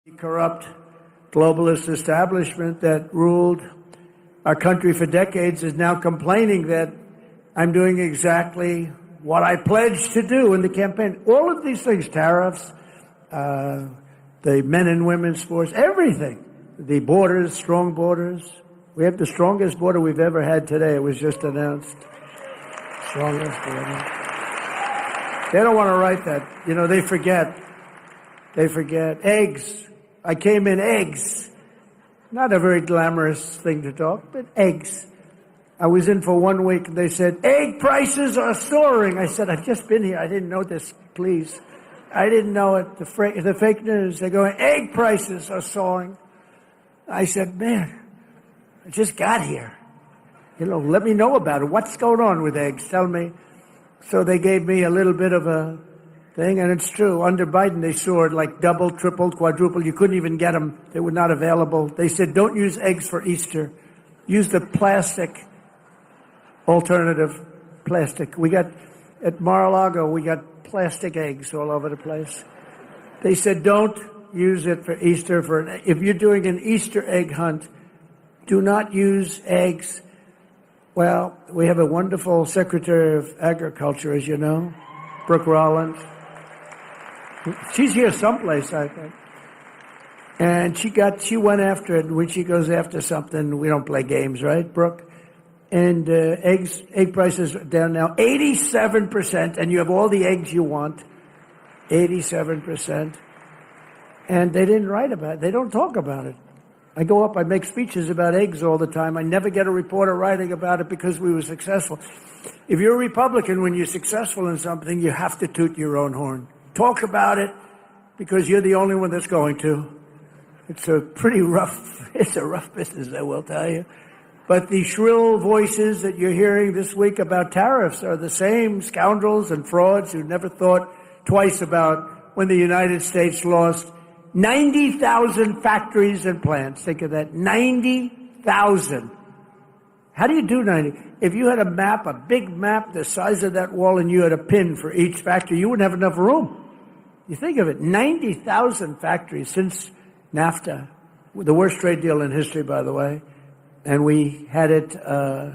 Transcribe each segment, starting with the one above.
The corrupt globalist establishment that ruled our country for decades is now complaining that I'm doing exactly what I pledged to do in the campaign. All of these things, tariffs, the men and women's sports, everything. The borders, strong borders. We have the strongest border we've ever had today. It was just announced. Strongest border. They don't want to write that. You know, they forget. They forget. Eggs. I came in eggs. Not a very glamorous thing to talk, but eggs. I was in for 1 week and they said, egg prices are soaring. I said, I've just been here. I didn't know this, please. I didn't know it. The fake news, they're going, egg prices are soaring. I said, man, I just got here. You know, let me know about it. What's going on with eggs? Tell me. So they gave me a little bit of a thing, and it's true. Under Biden, they soared like double, triple, quadruple. You couldn't even get them. They were not available. They said, don't use eggs for Easter. Use the plastic alternative plastic. We got, at Mar-a-Lago, we got plastic eggs all over the place. They said, don't use it for Easter. If you're doing an Easter egg hunt, do not use eggs. Well, we have a wonderful Secretary of Agriculture, as you know, Brooke Rollins. She's here someplace, I think. And she went after it. When she goes after something, we don't play games, right, Brooke? And egg prices are down now 87%, and you have all the eggs you want, 87%. And they didn't write about it. They don't talk about it. I go up, I make speeches about eggs all the time. I never get a reporter writing about it because we were successful. If you're a Republican, when you're successful in something, you have to toot your own horn. Talk about it because you're the only one that's going to. It's a rough business, I will tell you. But the shrill voices that you're hearing this week about tariffs are the same scoundrels and frauds who never thought twice about when the United States lost 90,000 factories and plants. Think of that, 90,000. How do you do 90? If you had a map, a big map the size of that wall, and you had a pin for each factory, you wouldn't have enough room. You think of it, 90,000 factories since NAFTA, the worst trade deal in history, by the way, and we had it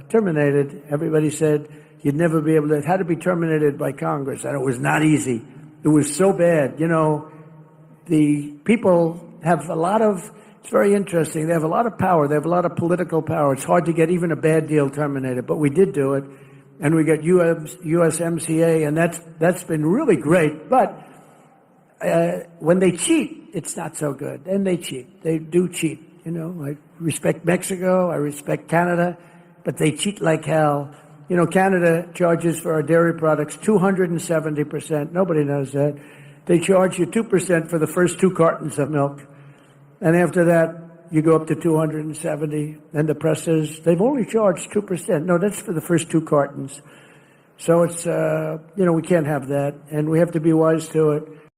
terminated. Everybody said you'd never be able to, it had to be terminated by Congress, and it was not easy. It was so bad. You know, the people have a lot of, it's very interesting, they have a lot of power, they have a lot of political power. It's hard to get even a bad deal terminated, but we did do it, and we got USMCA, and that's been really great. But when they cheat, it's not so good. And they cheat. They do cheat. You know, I respect Mexico, I respect Canada, but they cheat like hell. You know, Canada charges for our dairy products 270%. Nobody knows that. They charge you 2% for the first 2 cartons of milk. And after that, you go up to 270. And the press says, they've only charged 2%. No, that's for the first 2 cartons. So it's, you know, we can't have that. And we have to be wise to it.